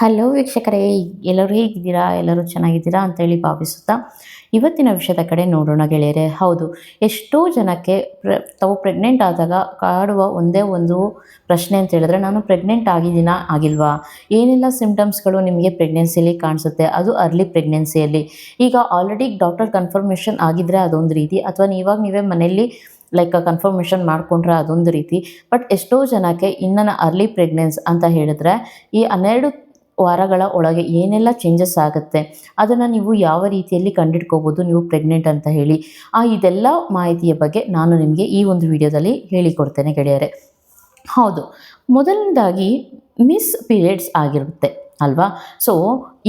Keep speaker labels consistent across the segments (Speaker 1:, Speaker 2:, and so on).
Speaker 1: Hello ವೀಕ್ಷಕರೇ, ಎಲ್ಲರೂ ಹೇಗಿದ್ದೀರಾ? ಎಲ್ಲರೂ ಚೆನ್ನಾಗಿದ್ದೀರಾ ಅಂತೇಳಿ ಭಾವಿಸುತ್ತಾ ಇವತ್ತಿನ ವಿಷಯದ ಕಡೆ ನೋಡೋಣ ಗೆಳೆಯರೇ. ಹೌದು, ಎಷ್ಟೋ ಜನಕ್ಕೆ ತಾವು ಪ್ರೆಗ್ನೆಂಟ್ ಆದಾಗ ಕಾಡುವ ಒಂದೇ ಒಂದು ಪ್ರಶ್ನೆ ಅಂತ ಹೇಳಿದ್ರೆ, ನಾನು ಪ್ರೆಗ್ನೆಂಟ್ ಆಗಿದ್ದೀನಾ ಆಗಿಲ್ವಾ? ಏನೆಲ್ಲ ಸಿಂಪ್ಟಮ್ಸ್ಗಳು ನಿಮಗೆ ಪ್ರೆಗ್ನೆನ್ಸಿಯಲ್ಲಿ ಕಾಣಿಸುತ್ತೆ, ಅದು ಅರ್ಲಿ ಪ್ರೆಗ್ನೆನ್ಸಿಯಲ್ಲಿ. ಈಗ ಆಲ್ರೆಡಿ ಡಾಕ್ಟರ್ ಕನ್ಫರ್ಮೇಷನ್ ಆಗಿದ್ರೆ ಅದೊಂದು ರೀತಿ, ಅಥವಾ ನೀವೇ ಮನೆಯಲ್ಲಿ ಕನ್ಫರ್ಮೇಷನ್ ಮಾಡಿಕೊಂಡ್ರೆ ಅದೊಂದು ರೀತಿ. ಬಟ್ ಎಷ್ಟೋ ಜನಕ್ಕೆ ಇನ್ನೂ ಅರ್ಲಿ ಪ್ರೆಗ್ನೆನ್ಸ್ ಅಂತ ಹೇಳಿದ್ರೆ ಈ 12 ವಾರಗಳ ಒಳಗೆ ಏನೆಲ್ಲ ಚೇಂಜಸ್ ಆಗುತ್ತೆ, ಅದನ್ನು ನೀವು ಯಾವ ರೀತಿಯಲ್ಲಿ ಕಂಡಿಡ್ಕೋಬೋದು ನೀವು ಪ್ರೆಗ್ನೆಂಟ್ ಅಂತ ಹೇಳಿ. ಇದೆಲ್ಲ ಮಾಹಿತಿಯ ಬಗ್ಗೆ ನಾನು ನಿಮಗೆ ಈ ಒಂದು ವಿಡಿಯೋದಲ್ಲಿ ಹೇಳಿಕೊಡ್ತೇನೆ ಗೆಳೆಯರೆ. ಹೌದು, ಮೊದಲನೇದಾಗಿ ಮಿಸ್ ಪೀರಿಯಡ್ಸ್ ಆಗಿರುತ್ತೆ ಅಲ್ವಾ? ಸೊ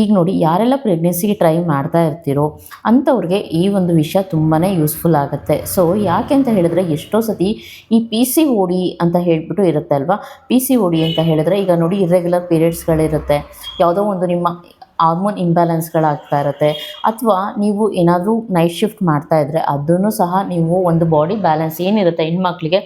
Speaker 1: ಈಗ ನೋಡಿ, ಯಾರೆಲ್ಲ ಪ್ರೆಗ್ನೆನ್ಸಿಗೆ ಟ್ರೈ ಮಾಡ್ತಾ ಇರ್ತೀರೋ ಅಂಥವ್ರಿಗೆ ಈ ಒಂದು ವಿಷಯ ತುಂಬಾ ಯೂಸ್ಫುಲ್ ಆಗುತ್ತೆ. ಸೊ ಯಾಕೆ ಅಂತ ಹೇಳಿದ್ರೆ, ಎಷ್ಟೋ ಸತಿ ಈ ಪಿ ಸಿ ಓ ಡಿ ಅಂತ ಹೇಳಿಬಿಟ್ಟು ಇರುತ್ತೆ ಅಲ್ವಾ. ಪಿ ಸಿ ಓ ಡಿ ಅಂತ ಹೇಳಿದ್ರೆ, ಈಗ ನೋಡಿ ಇರ್ರೆಗ್ಯುಲರ್ ಪೀರಿಯಡ್ಸ್ಗಳಿರುತ್ತೆ, ಯಾವುದೋ ಒಂದು ನಿಮ್ಮ ಹಾರ್ಮೋನ್ ಇಂಬ್ಯಾಲೆನ್ಸ್ಗಳಾಗ್ತಾ ಇರುತ್ತೆ, ಅಥವಾ ನೀವು ಏನಾದರೂ ನೈಟ್ ಶಿಫ್ಟ್ ಮಾಡ್ತಾ ಇದ್ದರೆ ಅದನ್ನು ಸಹ ನೀವು ಒಂದು ಬಾಡಿ ಬ್ಯಾಲೆನ್ಸ್ ಏನಿರುತ್ತೆ ಹೆಣ್ಮಕ್ಳಿಗೆ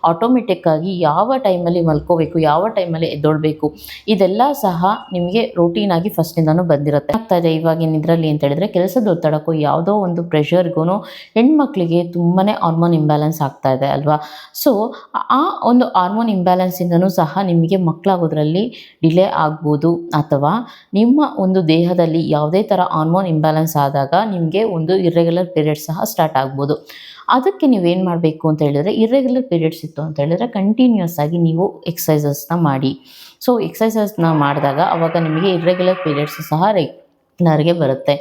Speaker 1: ಆಟೋಮೆಟಿಕ್ಕಾಗಿ ಯಾವ ಟೈಮಲ್ಲಿ ಮಲ್ಕೋಬೇಕು, ಯಾವ ಟೈಮಲ್ಲಿ ಎದ್ದೊಳ್ಬೇಕು, ಇದೆಲ್ಲ ಸಹ ನಿಮಗೆ ರೂಟೀನಾಗಿ ಫಸ್ಟಿಂದನೂ ಬಂದಿರುತ್ತೆ. ಆಗ್ತಾಯಿದೆ ಇವಾಗಿನ ಇದರಲ್ಲಿ ಅಂತ ಹೇಳಿದ್ರೆ, ಕೆಲಸದ ಒತ್ತಡಕ್ಕೂ ಯಾವುದೋ ಒಂದು ಪ್ರೆಷರ್ಗೂ ಹೆಣ್ಮಕ್ಳಿಗೆ ತುಂಬಾ ಹಾರ್ಮೋನ್ ಇಂಬ್ಯಾಲೆನ್ಸ್ ಆಗ್ತಾ ಇದೆ ಅಲ್ವಾ. ಸೊ ಆ ಒಂದು ಹಾರ್ಮೋನ್ ಇಂಬ್ಯಾಲೆನ್ಸಿಂದನೂ ಸಹ ನಿಮಗೆ ಮಕ್ಕಳಾಗೋದ್ರಲ್ಲಿ ಡಿಲೇ ಆಗ್ಬೋದು, ಅಥವಾ ನಿಮ್ಮ ಒಂದು ದೇಹದಲ್ಲಿ ಯಾವುದೇ ಥರ ಹಾರ್ಮೋನ್ ಇಂಬ್ಯಾಲೆನ್ಸ್ ಆದಾಗ ನಿಮಗೆ ಒಂದು ಇರ್ರೆಗ್ಯುಲರ್ ಪೀರಿಯಡ್ಸ್ ಸಹ ಸ್ಟಾರ್ಟ್ ಆಗ್ಬೋದು. ಅದಕ್ಕೆ ನೀವೇನು ಮಾಡಬೇಕು ಅಂತ ಹೇಳಿದರೆ, ಇರ್ರೆಗ್ಯುಲರ್ ಪೀರಿಯಡ್ಸ್ ಇತ್ತು ಅಂತ ಹೇಳಿದರೆ ಕಂಟಿನ್ಯೂಸ್ ಆಗಿ ನೀವು ಎಕ್ಸಸೈಸಸ್ನ ಮಾಡಿ. ಸೊ ಎಕ್ಸಸೈಸಸ್ನ ಮಾಡಿದಾಗ ಆವಾಗ ನಿಮಗೆ ಇರ್ರೆಗ್ಯುಲರ್ ಪೀರಿಯಡ್ಸ್ ಸಹ ರೆಗ್ಯುಲರ್ಗೆ ಬರುತ್ತೆ.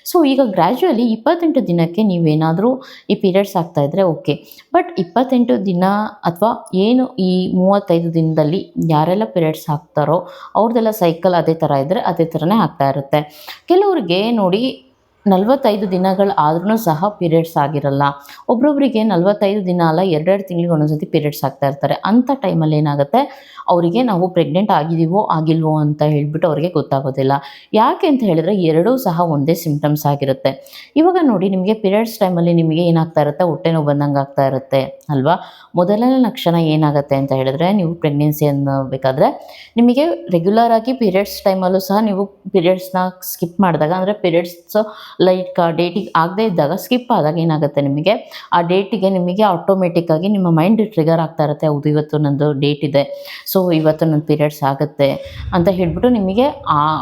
Speaker 1: ಸೊ ಈಗ ಗ್ರ್ಯಾಜುಯಲಿ 28 ದಿನಕ್ಕೆ ನೀವೇನಾದರೂ ಈ ಪೀರಿಯಡ್ಸ್ ಆಗ್ತಾಯಿದ್ರೆ ಓಕೆ. ಬಟ್ 28 ದಿನ ಅಥವಾ ಏನು ಈ 35 ದಿನದಲ್ಲಿ ಯಾರೆಲ್ಲ ಪೀರಿಯಡ್ಸ್ ಆಗ್ತಾರೋ ಅವ್ರದ್ದೆಲ್ಲ ಸೈಕಲ್ ಅದೇ ಥರ ಇದ್ದರೆ ಅದೇ ಥರನೇ ಆಗ್ತಾ ಇರುತ್ತೆ. ಕೆಲವ್ರಿಗೆ ನೋಡಿ 45 ದಿನಗಳಾದ್ರೂ ಸಹ ಪೀರಿಯಡ್ಸ್ ಆಗಿರಲ್ಲ. ಒಬ್ರೊಬ್ಬರಿಗೆ 45 ದಿನ ಅಲ್ಲ, 2 ತಿಂಗಳಿಗೆ ಒಂದೊಂದು ಪೀರಿಯಡ್ಸ್ ಆಗ್ತಾ ಇರ್ತಾರೆ. ಅಂಥ ಟೈಮಲ್ಲಿ ಏನಾಗುತ್ತೆ, ಅವರಿಗೆ ನಾವು ಪ್ರೆಗ್ನೆಂಟ್ ಆಗಿದ್ದೀವೋ ಆಗಿಲ್ವೋ ಅಂತ ಹೇಳ್ಬಿಟ್ಟು ಅವರಿಗೆ ಗೊತ್ತಾಗೋದಿಲ್ಲ. ಯಾಕೆ ಅಂತ ಹೇಳಿದರೆ, ಎರಡೂ ಸಹ ಒಂದೇ ಸಿಂಪ್ಟಮ್ಸ್ ಆಗಿರುತ್ತೆ. ಇವಾಗ ನೋಡಿ, ನಿಮಗೆ ಪೀರಿಯಡ್ಸ್ ಟೈಮಲ್ಲಿ ನಿಮಗೆ ಏನಾಗ್ತಾ ಇರುತ್ತೆ, ಹೊಟ್ಟೆ ನೋವು ಬಂದಂಗೆ ಆಗ್ತಾ ಇರುತ್ತೆ ಅಲ್ವಾ. ಮೊದಲನೇ ಲಕ್ಷಣ ಏನಾಗುತ್ತೆ ಅಂತ ಹೇಳಿದ್ರೆ, ನೀವು ಪ್ರೆಗ್ನೆನ್ಸಿ ಅನ್ನಬೇಕಾದ್ರೆ ನಿಮಗೆ ರೆಗ್ಯುಲರ್ ಆಗಿ ಪೀರಿಯಡ್ಸ್ ಟೈಮಲ್ಲೂ ಸಹ ನೀವು ಪೀರಿಯಡ್ಸ್ನ ಸ್ಕಿಪ್ ಮಾಡಿದಾಗ, ಅಂದರೆ ಪೀರಿಯಡ್ಸ್ ಡೇಟಿಗೆ ಆಗದೇ ಇದ್ದಾಗ ಸ್ಕಿಪ್ ಆದಾಗ ಏನಾಗುತ್ತೆ, ನಿಮಗೆ ಆ ಡೇಟಿಗೆ ನಿಮಗೆ ಆಟೋಮೆಟಿಕ್ಕಾಗಿ ನಿಮ್ಮ ಮೈಂಡ್ ಟ್ರಿಗರ್ ಆಗ್ತಾ ಇರುತ್ತೆ, ಹೌದು ಇವತ್ತು ನಂದು ಡೇಟ್ ಇದೆ, ಸೊ ಇವತ್ತು ನನ್ನ ಪೀರಿಯಡ್ಸ್ ಆಗುತ್ತೆ ಅಂತ ಹೇಳ್ಬಿಟ್ಟು ನಿಮಗೆ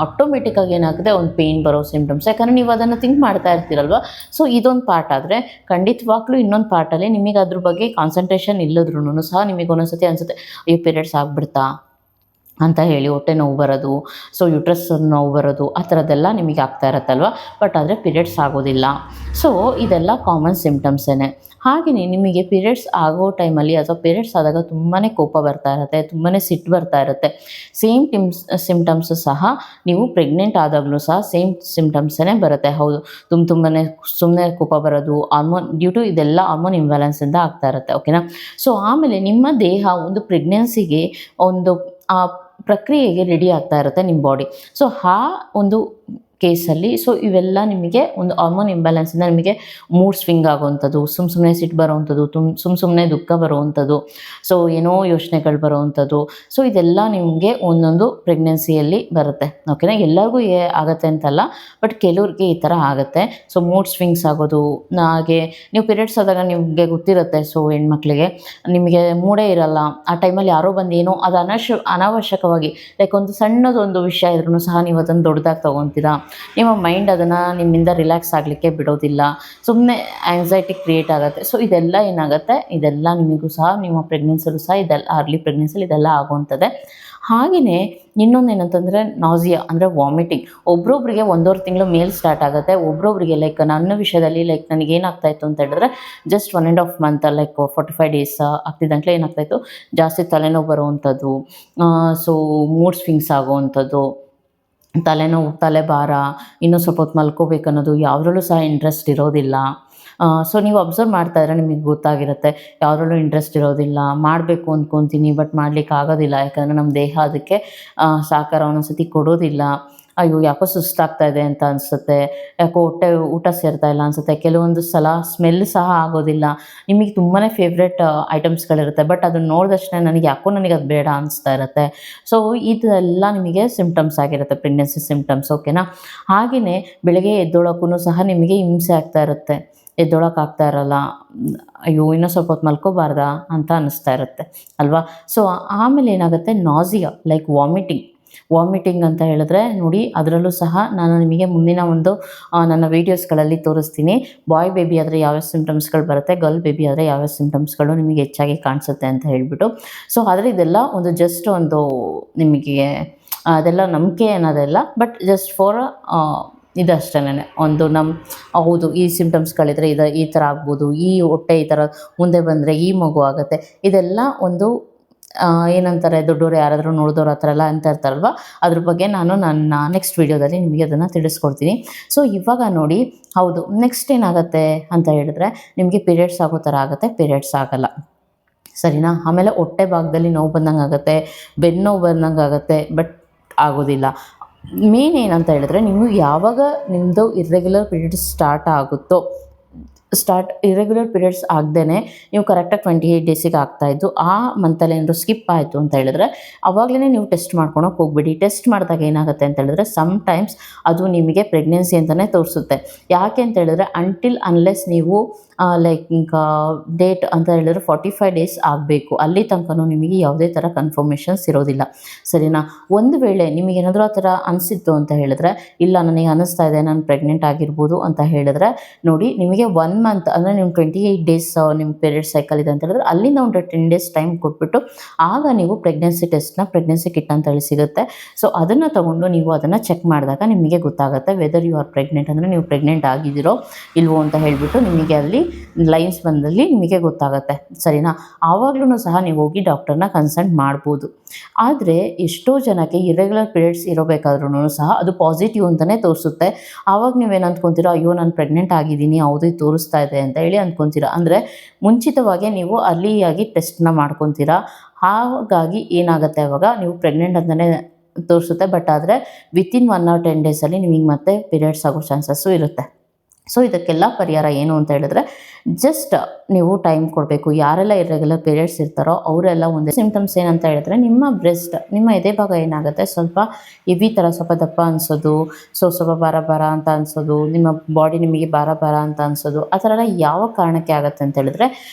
Speaker 1: ಆಟೋಮೆಟಿಕ್ಕಾಗಿ ಏನಾಗುತ್ತೆ, ಒಂದು ಪೇಯ್ನ್ ಬರೋ ಸಿಂಪ್ಟಮ್ಸ್. ಯಾಕಂದರೆ ನೀವು ಅದನ್ನು ಥಿಂಕ್ ಮಾಡ್ತಾ ಇರ್ತೀರಲ್ವ. ಸೊ ಇದೊಂದು ಪಾರ್ಟ್ ಆದರೆ, ಖಂಡಿತವಾಗ್ಲೂ ಇನ್ನೊಂದು ಪಾರ್ಟಲ್ಲಿ ನಿಮಗೆ ಅದ್ರ ಬಗ್ಗೆ ಕಾನ್ಸಂಟ್ರೇಷನ್ ಇಲ್ಲದ್ರೂ ಸಹ ನಿಮಗೆ ಒಂದೊಂದ್ಸತಿ ಅನಿಸುತ್ತೆ, ಅಯ್ಯೋ ಪೀರಿಯಡ್ಸ್ ಆಗಿಬಿಡ್ತಾ ಅಂತ ಹೇಳಿ ಹೊಟ್ಟೆ ನೋವು ಬರೋದು, ಸೊ ಯುಟ್ರಸ್ ನೋವು ಬರೋದು, ಆ ಥರದ್ದೆಲ್ಲ ನಿಮಗೆ ಆಗ್ತಾ ಇರುತ್ತಲ್ವ. ಬಟ್ ಆದರೆ ಪೀರಿಯಡ್ಸ್ ಆಗೋದಿಲ್ಲ. ಸೊ ಇದೆಲ್ಲ ಕಾಮನ್ ಸಿಂಪ್ಟಮ್ಸೇ. ಹಾಗೆಯೇ ನಿಮಗೆ ಪೀರಿಯಡ್ಸ್ ಆಗೋ ಟೈಮಲ್ಲಿ ಅಥವಾ ಪೀರಿಯಡ್ಸ್ ಆದಾಗ ತುಂಬಾ ಕೋಪ ಬರ್ತಾ ಇರುತ್ತೆ, ತುಂಬಾ ಸಿಟ್ಟು ಬರ್ತಾ ಇರುತ್ತೆ. ಸೇಮ್ ಸಿಂಪ್ಟಮ್ಸು ಸಹ ನೀವು ಪ್ರೆಗ್ನೆಂಟ್ ಆದಾಗಲೂ ಸಹ ಸೇಮ್ ಸಿಂಪ್ಟಮ್ಸೇ ಬರುತ್ತೆ. ಹೌದು, ತುಂಬನೇ ಸುಮ್ಮನೆ ಕೋಪ ಬರೋದು, ಡ್ಯೂ ಟು ಇದೆಲ್ಲ ಹಾರ್ಮೋನ್ ಇಂಬ್ಯಾಲೆನ್ಸಿಂದ ಆಗ್ತಾ ಇರುತ್ತೆ. ಓಕೆನಾ. ಸೊ ಆಮೇಲೆ ನಿಮ್ಮ ದೇಹ ಒಂದು ಪ್ರೆಗ್ನೆನ್ಸಿಗೆ ಒಂದು ಪ್ರಕ್ರಿಯೆಗೆ ರೆಡಿ ಆಗ್ತಾ ಇರುತ್ತೆ ನಿಮ್ಮ ಬಾಡಿ. ಸೊ ಆ ಒಂದು ಕೇಸಲ್ಲಿ ಸೊ ಇವೆಲ್ಲ ನಿಮಗೆ ಒಂದು ಹಾರ್ಮೋನ್ ಇಂಬ್ಯಾಲೆನ್ಸಿಂದ ನಿಮಗೆ ಮೂಡ್ ಸ್ವಿಂಗ್ ಆಗೋವಂಥದ್ದು, ಸುಮ್ಮನೆ ಸಿಟ್ಟು ಬರೋವಂಥದ್ದು, ಸುಮ್ಮನೆ ದುಃಖ ಬರುವಂಥದ್ದು, ಸೊ ಏನೋ ಯೋಚನೆಗಳು ಬರೋವಂಥದ್ದು. ಸೊ ಇದೆಲ್ಲ ನಿಮಗೆ ಒಂದೊಂದು ಪ್ರೆಗ್ನೆನ್ಸಿಯಲ್ಲಿ ಬರುತ್ತೆ. ಓಕೆನಾ. ಎಲ್ಲರಿಗೂ ಆಗುತ್ತೆ ಅಂತಲ್ಲ, ಬಟ್ ಕೆಲವ್ರಿಗೆ ಈ ಥರ ಆಗುತ್ತೆ. ಸೊ ಮೂಡ್ ಸ್ವಿಂಗ್ಸ್ ಆಗೋದು, ಹಾಗೆ ನೀವು ಪೀರಿಯಡ್ಸ್ ಆದಾಗ ನಿಮಗೆ ಗೊತ್ತಿರುತ್ತೆ, ಸೊ ಹೆಣ್ಮಕ್ಳಿಗೆ ನಿಮಗೆ ಮೂಡೇ ಇರಲ್ಲ. ಆ ಟೈಮಲ್ಲಿ ಯಾರೋ ಬಂದು ಏನೋ ಅದು ಅನಾವಶ್ಯಕವಾಗಿ ಒಂದು ಸಣ್ಣದೊಂದು ವಿಷಯ ಇದ್ರೂ ಸಹ ನೀವು ಅದನ್ನು ದೊಡ್ಡದಾಗಿ ತೊಗೊತೀರಾ. ನಿಮ್ಮ ಮೈಂಡ್ ಅದನ್ನು ನಿಮ್ಮಿಂದ ರಿಲ್ಯಾಕ್ಸ್ ಆಗಲಿಕ್ಕೆ ಬಿಡೋದಿಲ್ಲ, ಸುಮ್ಮನೆ ಆ್ಯಂಗ್ಸೈಟಿ ಕ್ರಿಯೇಟ್ ಆಗುತ್ತೆ. ಸೊ ಇದೆಲ್ಲ ಏನಾಗುತ್ತೆ, ಇದೆಲ್ಲ ನಿಮಗೂ ಸಹ ನಿಮ್ಮ ಪ್ರೆಗ್ನೆನ್ಸಿಲೂ ಸಹ ಇದೆಲ್ಲ ಅರ್ಲಿ ಪ್ರೆಗ್ನೆನ್ಸಿಲಿ ಇದೆಲ್ಲ ಆಗುವಂಥದ್ದೇ. ಹಾಗೆಯೇ ಇನ್ನೊಂದೇನಂತಂದರೆ ನಾಸಿಯಾ, ಅಂದರೆ ವಾಮಿಟಿಂಗ್. ಒಬ್ರೊಬ್ರಿಗೆ 1.5 ತಿಂಗಳು ಮೇಲೆ ಸ್ಟಾರ್ಟ್ ಆಗುತ್ತೆ. ಒಬ್ರೊಬ್ರಿಗೆ ನನ್ನ ವಿಷಯದಲ್ಲಿ ನನಗೇನಾಗ್ತಾಯಿತ್ತು ಅಂತ ಹೇಳಿದ್ರೆ, ಜಸ್ಟ್ 1.5 ಮಂತ್ 45 ಡೇಸ್ ಆಗ್ತಿದ್ದಂಗೆ ಏನಾಗ್ತಾಯಿತ್ತು, ಜಾಸ್ತಿ ತಲೆನೋವು ಬರುವಂಥದ್ದು, ಸೊ ಮೂಡ್ ಸ್ವಿಂಗ್ಸ್ ಆಗುವಂಥದ್ದು, ತಲೆನೋವು, ತಲೆಭಾರ, ಇನ್ನೂ ಸ್ವಲ್ಪ ಹೊತ್ತು ಮಲ್ಕೋಬೇಕನ್ನೋದು ಯಾವುದ್ರಲ್ಲೂ ಸಹ ಇಂಟ್ರೆಸ್ಟ್ ಇರೋದಿಲ್ಲ. ಸೊ ನೀವು ಅಬ್ಸರ್ವ್ ಮಾಡ್ತಾ ಇದ್ರೆ ನಿಮಗೆ ಗೊತ್ತಾಗಿರುತ್ತೆ, ಯಾವುದ್ರಲ್ಲೂ ಇಂಟ್ರೆಸ್ಟ್ ಇರೋದಿಲ್ಲ. ಮಾಡಬೇಕು ಅಂದ್ಕೊತೀನಿ ಬಟ್ ಮಾಡಲಿಕ್ಕೆ ಆಗೋದಿಲ್ಲ, ಯಾಕಂದರೆ ನಮ್ಮ ದೇಹ ಅದಕ್ಕೆ ಸಹಕಾರ ಒಂದೊಂದು ಸತಿ ಕೊಡೋದಿಲ್ಲ. ಅಯ್ಯೋ ಯಾಕೋ ಸುಸ್ತಾಗ್ತಾ ಇದೆ ಅಂತ ಅನಿಸುತ್ತೆ, ಯಾಕೋ ಹೊಟ್ಟೆ ಊಟ ಸೇರ್ತಾ ಇಲ್ಲ ಅನಿಸುತ್ತೆ, ಕೆಲವೊಂದು ಸಲ ಸ್ಮೆಲ್ ಸಹ ಆಗೋದಿಲ್ಲ. ನಿಮಗೆ ತುಂಬಾ ಫೇವ್ರೆಟ್ ಐಟಮ್ಸ್ಗಳಿರುತ್ತೆ, ಬಟ್ ಅದನ್ನು ನೋಡಿದಷ್ಟೇ ನನಗೆ ಯಾಕೋ ನನಗೆ ಅದು ಬೇಡ ಅನಿಸ್ತಾ ಇರುತ್ತೆ. ಸೊ ಇದೆಲ್ಲ ನಿಮಗೆ ಸಿಂಪ್ಟಮ್ಸ್ ಆಗಿರುತ್ತೆ, ಪ್ರೆಗ್ನೆನ್ಸಿ ಸಿಂಪ್ಟಮ್ಸ್. ಓಕೆನಾ. ಹಾಗೆಯೇ ಬೆಳಗ್ಗೆ ಎದ್ದೊಳಕ್ಕೂ ಸಹ ನಿಮಗೆ ಹಿಂಸೆ ಆಗ್ತಾ ಇರುತ್ತೆ, ಎದ್ದೊಳಕ್ಕಾಗ್ತಾ ಇರಲ್ಲ. ಅಯ್ಯೋ ಇನ್ನೂ ಸ್ವಲ್ಪ ಹೊತ್ತು ಮಲ್ಕೋಬಾರ್ದಾ ಅಂತ ಅನ್ನಿಸ್ತಾ ಇರುತ್ತೆ ಅಲ್ವಾ. ಸೊ ಆಮೇಲೆ ಏನಾಗುತ್ತೆ, ನಾಸಿಯಾ ಲೈಕ್ ವಾಮಿಟಿಂಗ್ ಅಂತ ಹೇಳಿದ್ರೆ ನೋಡಿ, ಅದರಲ್ಲೂ ಸಹ ನಾನು ನಿಮಗೆ ಮುಂದಿನ ಒಂದು ನನ್ನ ವೀಡಿಯೋಸ್ಗಳಲ್ಲಿ ತೋರಿಸ್ತೀನಿ. ಬಾಯ್ ಬೇಬಿ ಆದರೆ ಯಾವ್ಯಾವ ಸಿಂಪ್ಟಮ್ಸ್ಗಳು ಬರುತ್ತೆ, ಗರ್ಲ್ ಬೇಬಿ ಆದರೆ ಯಾವ್ಯಾವ ಸಿಂಪ್ಟಮ್ಸ್ಗಳು ನಿಮಗೆ ಹೆಚ್ಚಾಗಿ ಕಾಣಿಸುತ್ತೆ ಅಂತ ಹೇಳಿಬಿಟ್ಟು. ಸೊ ಆದರೆ ಇದೆಲ್ಲ ಒಂದು ಜಸ್ಟ್ ಒಂದು ನಿಮಗೆ ಅದೆಲ್ಲ ನಂಬಿಕೆ ಅನ್ನೋದೆಲ್ಲ, ಬಟ್ ಜಸ್ಟ್ ಫಾರ್ ಇದಷ್ಟೇನೆ ಒಂದು ಹೌದು ಈ ಸಿಂಪ್ಟಮ್ಸ್ಗಳಿದ್ರೆ ಈ ಥರ ಆಗ್ಬೋದು, ಈ ಹೊಟ್ಟೆ ಈ ಥರ ಮುಂದೆ ಬಂದರೆ ಈ ಮಗು ಆಗುತ್ತೆ. ಇದೆಲ್ಲ ಒಂದು ಏನಂತಾರೆ, ದೊಡ್ಡೋರು ಯಾರಾದರೂ ನೋಡಿದವ್ರು ಆ ಥರ ಎಲ್ಲ ಅಂತ ಇರ್ತಾರಲ್ವ, ಅದ್ರ ಬಗ್ಗೆ ನಾನು ನನ್ನ ನೆಕ್ಸ್ಟ್ ವೀಡಿಯೋದಲ್ಲಿ ನಿಮಗೆ ಅದನ್ನು ತಿಳಿಸ್ಕೊಡ್ತೀನಿ. ಸೊ ಇವಾಗ ನೋಡಿ, ಹೌದು ನೆಕ್ಸ್ಟ್ ಏನಾಗುತ್ತೆ ಅಂತ ಹೇಳಿದ್ರೆ, ನಿಮಗೆ ಪೀರಿಯಡ್ಸ್ ಆಗೋ ಥರ ಆಗುತ್ತೆ, ಪೀರಿಯಡ್ಸ್ ಆಗಲ್ಲ, ಸರಿನಾ. ಆಮೇಲೆ ಹೊಟ್ಟೆ ಭಾಗದಲ್ಲಿ ನೋವು ಬಂದಂಗೆ ಆಗುತ್ತೆ, ಬೆನ್ನು ನೋವು ಬಂದಂಗೆ ಆಗುತ್ತೆ, ಬಟ್ ಆಗೋದಿಲ್ಲ. ಮೇನ್ ಏನಂತ ಹೇಳಿದ್ರೆ, ನಿಮಗೆ ಯಾವಾಗ ನಿಮ್ಮದು ಇರ್ರೆಗ್ಯುಲರ್ ಪೀರಿಯಡ್ಸ್ ಇರೆಗ್ಯುಲರ್ ಪೀರಿಯಡ್ಸ್ ಆಗದೇ ನೀವು ಕರೆಕ್ಟಾಗಿ 28 ಡೇಸಿಗೆ ಆಗ್ತಾಯಿದ್ದು, ಆ ಮಂತಲ್ಲಿ ಏನಾದರೂ ಸ್ಕಿಪ್ ಆಯಿತು ಅಂತ ಹೇಳಿದ್ರೆ ಆವಾಗಲೇ ನೀವು ಟೆಸ್ಟ್ ಮಾಡ್ಕೊಳಕ್ಕೆ ಹೋಗ್ಬೇಡಿ. ಟೆಸ್ಟ್ ಮಾಡಿದಾಗ ಏನಾಗುತ್ತೆ ಅಂತ ಹೇಳಿದ್ರೆ, ಸಮ್ಟೈಮ್ಸ್ ಅದು ನಿಮಗೆ ಪ್ರೆಗ್ನೆನ್ಸಿ ಅಂತಲೇ ತೋರಿಸುತ್ತೆ. ಯಾಕೆ ಅಂತ ಹೇಳಿದ್ರೆ, ಅನ್ಲೆಸ್ ನೀವು ಲೈಕ್ ಡೇಟ್ ಅಂತ ಹೇಳಿದ್ರೆ 45 ಡೇಸ್ ಆಗಬೇಕು, ಅಲ್ಲಿ ತನಕನೂ ನಿಮಗೆ ಯಾವುದೇ ಥರ ಕನ್ಫರ್ಮೇಷನ್ಸ್ ಇರೋದಿಲ್ಲ, ಸರಿನಾ. ಒಂದು ವೇಳೆ ನಿಮಗೇನಾದರೂ ಆ ಥರ ಅನಿಸಿತ್ತು ಅಂತ ಹೇಳಿದ್ರೆ, ಇಲ್ಲ ನನಗೆ ಅನ್ನಿಸ್ತಾ ಇದೆ ನಾನು ಪ್ರೆಗ್ನೆಂಟ್ ಆಗಿರ್ಬೋದು ಅಂತ ಹೇಳಿದ್ರೆ, ನೋಡಿ ನಿಮಗೆ 1 ಮಂತ್ ಅಂದರೆ ನಿಮ್ಮ 28 ಡೇಸ್ ನಿಮ್ಮ ಪೀರಿಯಡ್ ಸೈಕಲ್ ಇದೆ ಅಂತ ಹೇಳಿದ್ರೆ, ಅಲ್ಲಿಂದ ಒಂದು 10 ಡೇಸ್ ಟೈಮ್ ಕೊಟ್ಬಿಟ್ಟು ಆಗ ನೀವು ಪ್ರೆಗ್ನೆನ್ಸಿ ಟೆಸ್ಟ್ನ, ಪ್ರೆಗ್ನೆನ್ಸಿ ಕಿಟ್ ಅಂತ ಹೇಳಿ ಸಿಗುತ್ತೆ. ಸೊ ಅದನ್ನು ತೊಗೊಂಡು ನೀವು ಅದನ್ನು ಚೆಕ್ ಮಾಡಿದಾಗ ನಿಮಗೆ ಗೊತ್ತಾಗುತ್ತೆ ವೆದರ್ ಯು ಆರ್ ಪ್ರೆಗ್ನೆಂಟ್, ಅಂದರೆ ನೀವು ಪ್ರೆಗ್ನೆಂಟ್ ಆಗಿದ್ದೀರೋ ಇಲ್ವೋ ಅಂತ ಹೇಳಿಬಿಟ್ಟು ನಿಮಗೆ ಅಲ್ಲಿ ಲೈನ್ಸ್ ಬಂದಲ್ಲಿ ನಿಮಗೆ ಗೊತ್ತಾಗುತ್ತೆ, ಸರಿನಾ. ಆವಾಗಲೂ ಸಹ ನೀವು ಹೋಗಿ ಡಾಕ್ಟರ್ನ ಕನ್ಸಲ್ಟ್ ಮಾಡ್ಬೋದು. ಆದರೆ ಎಷ್ಟೋ ಜನಕ್ಕೆ ಇರೆಗ್ಯುಲರ್ ಪೀರಿಯಡ್ಸ್ ಇರಬೇಕಾದ್ರೂ ಸಹ ಅದು ಪಾಸಿಟಿವ್ ಅಂತಲೇ ತೋರಿಸುತ್ತೆ. ಆವಾಗ ನೀವೇನು ಅಂದ್ಕೊತೀರೋ, ಅಯ್ಯೋ ನಾನು ಪ್ರೆಗ್ನೆಂಟ್ ಆಗಿದ್ದೀನಿ, ಯಾವುದೇ ತೋರಿಸ್ತಾ ಇದೆ ಅಂತ ಹೇಳಿ ಅಂದ್ಕೊತೀರಾ. ಅಂದರೆ ಮುಂಚಿತವಾಗಿ ನೀವು ಅರ್ಲಿಯಾಗಿ ಟೆಸ್ಟ್ನ ಮಾಡ್ಕೊತೀರಾ. ಹಾಗಾಗಿ ಏನಾಗುತ್ತೆ, ಆವಾಗ ನೀವು ಪ್ರೆಗ್ನೆಂಟ್ ಅಂತಲೇ ತೋರಿಸುತ್ತೆ, ಬಟ್ ಆದರೆ ವಿತಿನ್ 1 or 10 ಡೇಸಲ್ಲಿ ನಿಮಗೆ ಮತ್ತೆ ಪೀರಿಯಡ್ಸ್ ಆಗೋ ಚಾನ್ಸಸ್ಸು ಇರುತ್ತೆ. ಸೊ ಇದಕ್ಕೆಲ್ಲ ಪರಿಹಾರ ಏನು ಅಂತ ಹೇಳಿದ್ರೆ, ಜಸ್ಟ್ ನೀವು ಟೈಮ್ ಕೊಡಬೇಕು. ಯಾರೆಲ್ಲ ಇರ್ರೆಗ್ಯುಲರ್ ಪೀರಿಯಡ್ಸ್ ಇರ್ತಾರೋ ಅವರೆಲ್ಲ ಒಂದೇ ಸಿಂಪ್ಟಮ್ಸ್ ಏನಂತ ಹೇಳಿದ್ರೆ, ನಿಮ್ಮ ಬ್ರೆಸ್ಟ್, ನಿಮ್ಮ ಎದೆ ಭಾಗ ಏನಾಗುತ್ತೆ ಸ್ವಲ್ಪ ಹೆವಿ ಥರ ಸ್ವಲ್ಪ ದಪ್ಪ ಅನಿಸೋದು, ಸ್ವಲ್ಪ ಭಾರ ಅಂತ ಅನಿಸೋದು, ನಿಮ್ಮ ಬಾಡಿ ನಿಮಗೆ ಭಾರ ಅಂತ ಅನಿಸೋದು, ಆ ಥರ ಎಲ್ಲ ಯಾವ ಕಾರಣಕ್ಕೆ ಆಗುತ್ತೆ ಅಂತ ಹೇಳಿದ್ರೆ,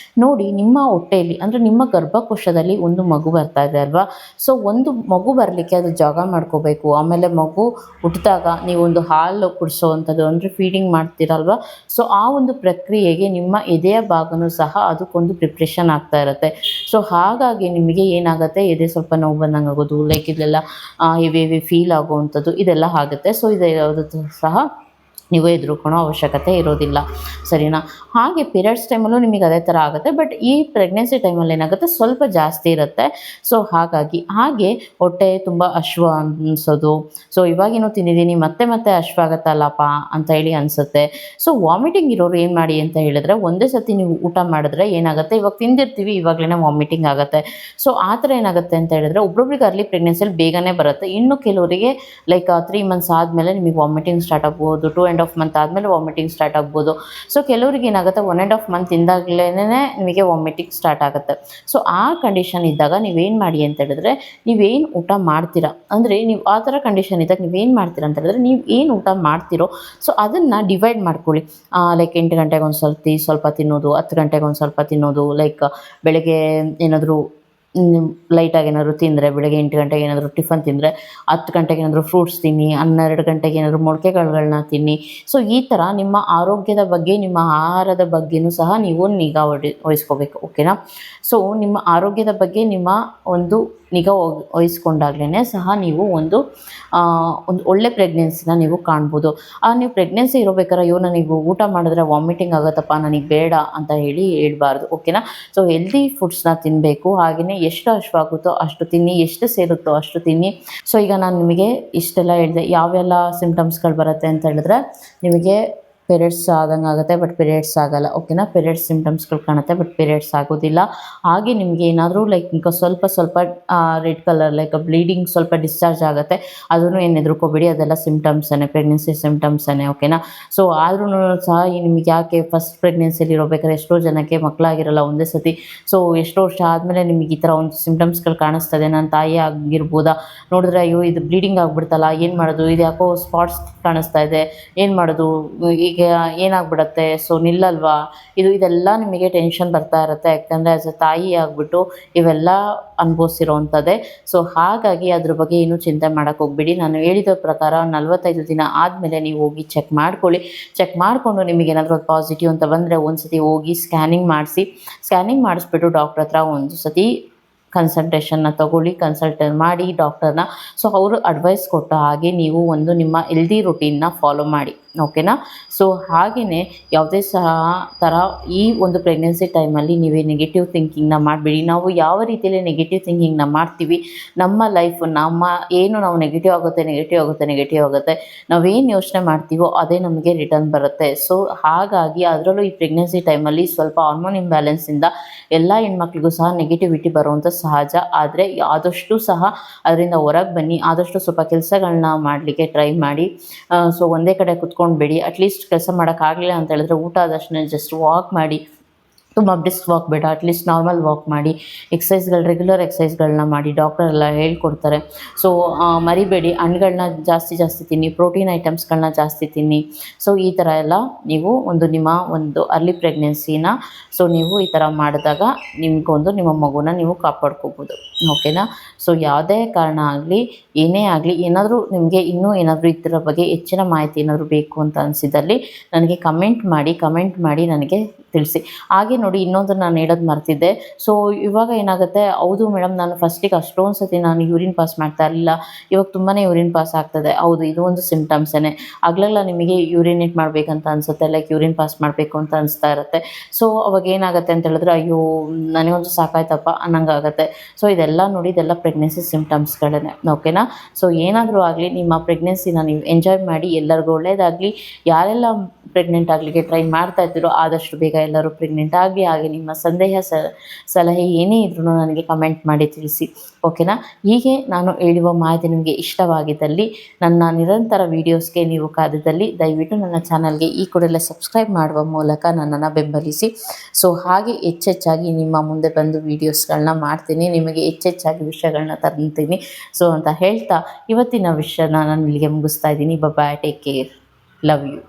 Speaker 1: ನೋಡಿ ನಿಮ್ಮ ಹೊಟ್ಟೆಯಲ್ಲಿ ಅಂದರೆ ನಿಮ್ಮ ಗರ್ಭಕೋಶದಲ್ಲಿ ಒಂದು ಮಗು ಬರ್ತಾ ಇದೆ ಅಲ್ವಾ. ಸೊ ಒಂದು ಮಗು ಬರಲಿಕ್ಕೆ ಅದು ಜಾಗ ಮಾಡ್ಕೋಬೇಕು. ಆಮೇಲೆ ಮಗು ಹುಟ್ಟಿದಾಗ ನೀವೊಂದು ಹಾಲು ಕುಡಿಸೋವಂಥದ್ದು ಅಂದರೆ ಫೀಡಿಂಗ್ ಮಾಡ್ತೀರಲ್ವ, ಸೊ ಆ ಒಂದು ಪ್ರಕ್ರಿಯೆಗೆ ನಿಮ್ಮ ಎದೆಯ ಭಾಗನೂ ಸಹ ಅದಕ್ಕೊಂದು ಪ್ರಿಪ್ರೇಷನ್ ಆಗ್ತಾ ಇರುತ್ತೆ. ಸೊ ಹಾಗಾಗಿ ನಿಮಗೆ ಏನಾಗುತ್ತೆ, ಎದೆ ಸ್ವಲ್ಪ ನೋವು ಬಂದಂಗೆ ಆಗೋದು, ಲೈಕ್ ಇದೆಲ್ಲ ಹೆವಿ ಫೀಲ್ ಆಗುವಂಥದ್ದು ಇದೆಲ್ಲ ಆಗುತ್ತೆ. ಸೊ ಇದು ಯಾವುದೂ ಸಹ ನೀವು ಹೆದರ್ಕೊಳ್ಳೋ ಅವಶ್ಯಕತೆ ಇರೋದಿಲ್ಲ, ಸರಿನಾ. ಹಾಗೆ ಪೀರಿಯಡ್ಸ್ ಟೈಮಲ್ಲೂ ನಿಮಗೆ ಅದೇ ಥರ ಆಗುತ್ತೆ, ಬಟ್ ಈ ಪ್ರೆಗ್ನೆನ್ಸಿ ಟೈಮಲ್ಲಿ ಏನಾಗುತ್ತೆ ಸ್ವಲ್ಪ ಜಾಸ್ತಿ ಇರುತ್ತೆ. ಸೊ ಹಾಗೆ ಹೊಟ್ಟೆ ತುಂಬ ಹಶ್ವ ಅನಿಸೋದು, ಸೊ ಇವಾಗೇನೋ ತಿಂದಿದ್ದೀನಿ ಮತ್ತೆ ಹಶ್ವಾಗತ್ತಲ್ಲಪ್ಪ ಅಂತ ಹೇಳಿ ಅನಿಸುತ್ತೆ. ಸೊ ವಾಮಿಟಿಂಗ್ ಇರೋರು ಏನು ಮಾಡಿ ಅಂತ ಹೇಳಿದ್ರೆ, ಒಂದೇ ಸತಿ ನೀವು ಊಟ ಮಾಡಿದ್ರೆ ಏನಾಗುತ್ತೆ, ಇವಾಗ ತಿಂದಿರ್ತೀವಿ ಇವಾಗಲೇ ವಾಮಿಟಿಂಗ್ ಆಗುತ್ತೆ. ಸೊ ಆ ಥರ ಏನಾಗುತ್ತೆ ಅಂತ ಹೇಳಿದ್ರೆ, ಒಬ್ರೊಬ್ರಿಗೆ ಅರ್ಲಿ ಪ್ರೆಗ್ನೆನ್ಸಿಯಲ್ಲಿ ಬೇಗನೆ ಬರುತ್ತೆ, ಇನ್ನು ಕೆಲವರಿಗೆ ಲೈಕ್ 3 ಮಂತ್ಸ್ ಆದಮೇಲೆ ನಿಮಗೆ ವಾಮಿಟಿಂಗ್ ಸ್ಟಾರ್ಟ್ ಆಗ್ಬೋದು, 2.5 ಮಂತ್ ಆದಮೇಲೆ ವಾಮಿಟಿಂಗ್ ಸ್ಟಾರ್ಟ್ ಆಗ್ಬೋದು. ಸೊ ಕೆಲವರಿಗೆ ಏನಾಗುತ್ತೆ 1.5 ಮಂತ್ ಇಂದಾಗಲೇ ನಿಮಗೆ ವಾಮಿಟಿಂಗ್ ಸ್ಟಾರ್ಟ್ ಆಗುತ್ತೆ. ಸೊ ಆ ಕಂಡೀಷನ್ ಇದ್ದಾಗ ನೀವೇನು ಮಾಡಿ ಅಂತ ಹೇಳಿದ್ರೆ, ನೀವೇನು ಊಟ ಮಾಡ್ತೀರಾ, ಅಂದರೆ ನೀವು ಆ ಥರ ಕಂಡೀಷನ್ ಇದ್ದಾಗ ನೀವೇನು ಮಾಡ್ತೀರಾ ಅಂತ ಹೇಳಿದ್ರೆ, ನೀವು ಏನು ಊಟ ಮಾಡ್ತೀರೋ ಸೊ ಅದನ್ನು ಡಿವೈಡ್ ಮಾಡ್ಕೊಳ್ಳಿ. ಲೈಕ್ 8 ಗಂಟೆಗೆ ಒಂದು ಸ್ವಲ್ಪ ತಿನ್ನೋದು, 10 ಗಂಟೆಗೆ ಒಂದು ಸ್ವಲ್ಪ ತಿನ್ನೋದು, ಲೈಕ್ ಬೆಳಗ್ಗೆ ಏನಾದರೂ ಲೈಟಾಗಿ ಏನಾದರೂ ತಿಂದರೆ, ಬೆಳಗ್ಗೆ 8 ಗಂಟೆಗೆ ಏನಾದರೂ ಟಿಫನ್ ತಿಂದರೆ, 10 ಗಂಟೆಗೆ ಏನಾದರೂ ಫ್ರೂಟ್ಸ್ ತಿನ್ನಿ, 12 ಗಂಟೆಗೆ ಏನಾದರೂ ಮೊಳಕೆ ಕಾಳುಗಳನ್ನ ತಿನ್ನಿ. ಸೊ ಈ ಥರ ನಿಮ್ಮ ಆರೋಗ್ಯದ ಬಗ್ಗೆ, ನಿಮ್ಮ ಆಹಾರದ ಬಗ್ಗೆಯೂ ಸಹ ನೀವು ನಿಗಾ ವಹಿಸ್ಕೋಬೇಕು, ಓಕೆನಾ. ಸೊ ನಿಮ್ಮ ಆರೋಗ್ಯದ ಬಗ್ಗೆ ನಿಮ್ಮ ಒಂದು ನಿಗಾ ವಹಿಸ್ಕೊಂಡಾಗ್ಲೇ ಸಹ ನೀವು ಒಂದು ಒಳ್ಳೆ ಪ್ರೆಗ್ನೆನ್ಸಿನ ನೀವು ಕಾಣ್ಬೋದು. ನೀವು ಪ್ರೆಗ್ನೆನ್ಸಿ ಇರಬೇಕಾದ್ರೆ, ಅಯ್ಯೋ ನನಗೆ ಊಟ ಮಾಡಿದ್ರೆ ವಾಮಿಟಿಂಗ್ ಆಗುತ್ತಪ್ಪ ನನಗೆ ಬೇಡ ಅಂತ ಹೇಳ್ಬಾರ್ದು, ಓಕೆನಾ. ಸೊ ಹೆಲ್ದಿ ಫುಡ್ಸ್ನ ತಿನ್ನಬೇಕು. ಹಾಗೆಯೇ ಎಷ್ಟು ಹಶ್ವಾಗುತ್ತೋ ಅಷ್ಟು ತಿನ್ನಿ, ಎಷ್ಟು ಸೇರುತ್ತೋ ಅಷ್ಟು ತಿನ್ನಿ. ಸೊ ಈಗ ನಾನು ನಿಮಗೆ ಇಷ್ಟೆಲ್ಲ ಹೇಳಿದೆ, ಯಾವೆಲ್ಲ ಸಿಂಪ್ಟಮ್ಸ್ಗಳು ಬರುತ್ತೆ ಅಂತ ಹೇಳಿದ್ರೆ, ನಿಮಗೆ ಪೀರಿಯಡ್ಸ್ ಆದಂಗೆ ಆಗುತ್ತೆ, ಬಟ್ ಪೀರಿಯಡ್ಸ್ ಆಗಲ್ಲ. ಓಕೆನಾ, ಪೀರಿಯಡ್ಸ್ ಸಿಂಪ್ಟಮ್ಸ್ಗಳು ಕಾಣುತ್ತೆ, ಬಟ್ ಪೀರಿಯಡ್ಸ್ ಆಗೋದಿಲ್ಲ. ಹಾಗೆ ನಿಮಗೆ ಏನಾದರೂ ಲೈಕ್ ಈಗ ಸ್ವಲ್ಪ ಸ್ವಲ್ಪ ರೆಡ್ ಕಲರ್ ಲೈಕ್ ಬ್ಲೀಡಿಂಗ್ ಸ್ವಲ್ಪ ಡಿಸ್ಚಾರ್ಜ್ ಆಗುತ್ತೆ, ಅದನ್ನು ಏನು ಹೆದರ್ಕೋಬೇಡಿ, ಅದೆಲ್ಲ ಸಿಂಪ್ಟಮ್ಸೇ, ಪ್ರೆಗ್ನೆನ್ಸಿ ಸಿಂಪ್ಟಮ್ಸೇ. ಓಕೆನಾ. ಸೊ ಆದ್ರೂ ಸಹ ನಿಮಗೆ ಯಾಕೆ ಫಸ್ಟ್ ಪ್ರೆಗ್ನೆನ್ಸಿಯಲ್ಲಿ ಇರಬೇಕಾದ್ರೆ ಎಷ್ಟೋ ಜನಕ್ಕೆ ಮಕ್ಕಳಾಗಿರಲ್ಲ ಒಂದೇ ಸತಿ. ಸೊ ಎಷ್ಟೋ ವರ್ಷ ಆದಮೇಲೆ ನಿಮಗೆ ಈ ಥರ ಒಂದು ಸಿಂಪ್ಟಮ್ಸ್ಗಳು ಕಾಣಿಸ್ತದೆ. ನನ್ನ ತಾಯಿ ಆಗಿರ್ಬೋದಾ, ನೋಡಿದ್ರೆ ಅಯ್ಯೋ ಇದು ಬ್ಲೀಡಿಂಗ್ ಆಗಿಬಿಡ್ತಲ್ಲ, ಏನು ಮಾಡೋದು, ಇದು ಯಾಕೋ ಸ್ಪಾಟ್ಸ್ ಕಾಣಿಸ್ತಾ ಇದೆ, ಏನು ಮಾಡೋದು, ಈಗ ಏನಾಗ್ಬಿಡತ್ತೆ, ಸೊ ನಿಲ್ಲಲ್ವಾ, ಇದೆಲ್ಲ ನಿಮಗೆ ಟೆನ್ಷನ್ ಬರ್ತಾ ಇರುತ್ತೆ. ಯಾಕಂದರೆ ಆ್ಯಸ್ ಎ ತಾಯಿ ಆಗಿಬಿಟ್ಟು ಇವೆಲ್ಲ ಅನುಭವಿಸಿರೋವಂಥದ್ದೇ. ಸೊ ಹಾಗಾಗಿ ಅದ್ರ ಬಗ್ಗೆ ಏನೂ ಚಿಂತೆ ಮಾಡೋಕ್ಕೆ ಹೋಗ್ಬೇಡಿ. ನಾನು ಹೇಳಿದ ಪ್ರಕಾರ 45 ದಿನ ಆದಮೇಲೆ ನೀವು ಹೋಗಿ ಚೆಕ್ ಮಾಡ್ಕೊಳ್ಳಿ. ಚೆಕ್ ಮಾಡಿಕೊಂಡು ನಿಮಗೇನಾದರೂ ಅದು ಪಾಸಿಟಿವ್ ಅಂತ ಬಂದರೆ ಒಂದು ಸತಿ ಹೋಗಿ ಸ್ಕ್ಯಾನಿಂಗ್ ಮಾಡಿಸಿ, ಸ್ಕ್ಯಾನಿಂಗ್ ಮಾಡಿಸ್ಬಿಟ್ಟು ಡಾಕ್ಟ್ರ್ ಹತ್ರ ಒಂದು ಸತಿ ಕನ್ಸಲ್ಟೇಷನ್ನ ತೊಗೊಳ್ಳಿ, ಕನ್ಸಲ್ಟ್ ಮಾಡಿ ಡಾಕ್ಟರ್ನ. ಸೊ ಅವರು ಅಡ್ವೈಸ್ ಕೊಟ್ಟ ಹಾಗೆ ನೀವು ಒಂದು ನಿಮ್ಮ ಹೆಲ್ದಿ ರೂಟೀನ್ನ ಫಾಲೋ ಮಾಡಿ. ಓಕೆನಾ. ಸೊ ಹಾಗೆಯೇ ಯಾವುದೇ ಸಹ ಥರ ಈ ಒಂದು ಪ್ರೆಗ್ನೆನ್ಸಿ ಟೈಮಲ್ಲಿ ನೀವೇ ನೆಗೆಟಿವ್ ಥಿಂಕಿಂಗ್ನ ಮಾಡಬೇಡಿ. ನಾವು ಯಾವ ರೀತಿಯಲ್ಲಿ ನೆಗೆಟಿವ್ ಥಿಂಕಿಂಗ್ನ ಮಾಡ್ತೀವಿ, ನಮ್ಮ ಲೈಫ್ ನಾವು ನೆಗೆಟಿವ್ ಆಗುತ್ತೆ, ನಾವೇನು ಯೋಚನೆ ಮಾಡ್ತೀವೋ ಅದೇ ನಮಗೆ ರಿಟರ್ನ್ ಬರುತ್ತೆ. ಸೊ ಹಾಗಾಗಿ ಅದರಲ್ಲೂ ಈ ಪ್ರೆಗ್ನೆನ್ಸಿ ಟೈಮಲ್ಲಿ ಸ್ವಲ್ಪ ಹಾರ್ಮೋನ್ ಇಂಬ್ಯಾಲೆನ್ಸಿಂದ ಎಲ್ಲ ಹೆಣ್ಮಕ್ಳಿಗೂ ಸಹ ನೆಗೆಟಿವಿಟಿ ಬರುವಂಥ ಸಹಜ. ಆದರೆ ಆದಷ್ಟು ಸಹ ಅದರಿಂದ ಹೊರಗೆ ಬನ್ನಿ, ಆದಷ್ಟು ಸ್ವಲ್ಪ ಕೆಲಸಗಳನ್ನ ಮಾಡಲಿಕ್ಕೆ ಟ್ರೈ ಮಾಡಿ. ಸೊ ಒಂದೇ ಕಡೆ ಕುತ್ಕೊಂಡ್ಬೇಡಿ. ಅಟ್ಲೀಸ್ಟ್ ಕೆಲಸ ಮಾಡೋಕ್ಕಾಗಲಿಲ್ಲ ಅಂತ ಹೇಳಿದ್ರೆ ಊಟ ಆದಷ್ಟು ಜಸ್ಟ್ ವಾಕ್ ಮಾಡಿ, ತುಂಬ ಬ್ರಿಸ್ಕ್ ವಾಕ್ ಬೇಡ, ಅಟ್ಲೀಸ್ಟ್ ನಾರ್ಮಲ್ ವಾಕ್ ಮಾಡಿ, ರೆಗ್ಯುಲರ್ ಎಕ್ಸಸೈಸ್ಗಳನ್ನ ಮಾಡಿ, ಡಾಕ್ಟರೆಲ್ಲ ಹೇಳ್ಕೊಡ್ತಾರೆ. ಸೊ ಮರಿಬೇಡಿ, ಹಣ್ಗಳನ್ನ ಜಾಸ್ತಿ ತಿನ್ನಿ, ಪ್ರೋಟೀನ್ ಐಟಮ್ಸ್ಗಳನ್ನ ಜಾಸ್ತಿ ತಿನ್ನಿ. ಸೊ ಈ ಥರ ಎಲ್ಲ ನೀವು ನಿಮ್ಮ ಒಂದು ಅರ್ಲಿ ಪ್ರೆಗ್ನೆನ್ಸಿನ ಸೊ ನೀವು ಈ ಥರ ಮಾಡಿದಾಗ ನಿಮ್ಮ ಮಗುನ ನೀವು ಕಾಪಾಡ್ಕೋಬೋದು. ಓಕೆನಾ. ಸೊ ಯಾವುದೇ ಕಾರಣ ಆಗಲಿ, ಏನೇ ಆಗಲಿ, ಏನಾದರೂ ನಿಮಗೆ ಇನ್ನೂ ಏನಾದರೂ ಇದರ ಬಗ್ಗೆ ಹೆಚ್ಚಿನ ಮಾಹಿತಿ ಏನಾದರೂ ಬೇಕು ಅಂತ ಅನಿಸಿದಲ್ಲಿ ನನಗೆ ಕಮೆಂಟ್ ಮಾಡಿ ನನಗೆ ತಿಳಿಸಿ. ಹಾಗೆ ನೋಡಿ, ಇನ್ನೊಂದು ನಾನು ಹೇಳೋದು ಮರ್ತಿದ್ದೆ. ಸೊ ಇವಾಗ ಏನಾಗುತ್ತೆ, ಹೌದು ಮೇಡಮ್, ನಾನು ಫಸ್ಟಿಗೆ ಅಷ್ಟೊಂದು ಸತಿ ನಾನು ಯೂರಿನ್ ಪಾಸ್ ಮಾಡ್ತಾ ಇರಲಿಲ್ಲ, ಇವಾಗ ತುಂಬಾ ಯೂರಿನ್ ಪಾಸ್ ಆಗ್ತದೆ. ಹೌದು, ಇದು ಒಂದು ಸಿಂಪ್ಟಮ್ಸೇ. ಆಗಲೆಲ್ಲ ನಿಮಗೆ ಯೂರಿನೇಟ್ ಮಾಡಬೇಕಂತ ಅನಿಸುತ್ತೆ, ಲೈಕ್ ಯೂರಿನ್ ಪಾಸ್ ಮಾಡಬೇಕು ಅಂತ ಅನಿಸ್ತಾ ಇರುತ್ತೆ. ಸೊ ಅವಾಗ ಏನಾಗುತ್ತೆ ಅಂತ ಹೇಳಿದ್ರೆ, ಅಯ್ಯೋ ನನಗೊಂದು ಸಾಕಾಯ್ತಪ್ಪ ಅನ್ನಂಗಾಗುತ್ತೆ. ಸೊ ಇದೆಲ್ಲ ನೋಡಿ, ಇದೆಲ್ಲ ಪ್ರೆಗ್ನೆನ್ಸಿ ಸಿಂಪ್ಟಮ್ಸ್ಗಳೇ. ಓಕೆನಾ. ಸೊ ಏನಾದರೂ ಆಗಲಿ, ನಿಮ್ಮ ಪ್ರೆಗ್ನೆನ್ಸಿನ ನೀವು ಎಂಜಾಯ್ ಮಾಡಿ, ಎಲ್ಲರಿಗೂ ಒಳ್ಳೆಯದಾಗಲಿ. ಯಾರೆಲ್ಲ ಪ್ರೆಗ್ನೆಂಟ್ ಆಗಲಿಕ್ಕೆ ಟ್ರೈ ಮಾಡ್ತಾ ಇದ್ದೀರೋ ಆದಷ್ಟು ಬೇಗ ಎಲ್ಲರೂ ಪ್ರೆಗ್ನೆಂಟ್ ಆಗಿ. ಹಾಗೆ ನಿಮ್ಮ ಸಂದೇಹ ಸಲಹೆ ಏನೇ ಇದ್ರೂ ನನಗೆ ಕಮೆಂಟ್ ಮಾಡಿ ತಿಳಿಸಿ. ಓಕೆನಾ. ಹೀಗೆ ನಾನು ಹೇಳುವ ಮಾಹಿತಿ ನಿಮಗೆ ಇಷ್ಟವಾಗಿದ್ದಲ್ಲಿ, ನನ್ನ ನಿರಂತರ ವೀಡಿಯೋಸ್ಗೆ ನೀವು ಕಾದಿದ್ದಲ್ಲಿ ದಯವಿಟ್ಟು ನನ್ನ ಚಾನಲ್ಗೆ ಈ ಕೂಡಲೇ ಸಬ್ಸ್ಕ್ರೈಬ್ ಮಾಡುವ ಮೂಲಕ ನನ್ನನ್ನು ಬೆಂಬಲಿಸಿ. ಸೊ ಹಾಗೆ ಹೆಚ್ಚೆಚ್ಚಾಗಿ ನಿಮ್ಮ ಮುಂದೆ ಬಂದು ವೀಡಿಯೋಸ್ಗಳನ್ನ ಮಾಡ್ತೀನಿ, ನಿಮಗೆ ಹೆಚ್ಚೆಚ್ಚಾಗಿ ವಿಷಯಗಳನ್ನ ತರ್ತೀನಿ. ಸೊ ಅಂತ ಹೇಳ್ತಾ ಇವತ್ತಿನ ವಿಷಯನ ನಾನು ಇಲ್ಲಿಗೆ ಮುಗಿಸ್ತಾ ಇದ್ದೀನಿ. ಬಾಯ್, ಟೇಕ್ ಕೇರ್, ಲವ್ ಯು.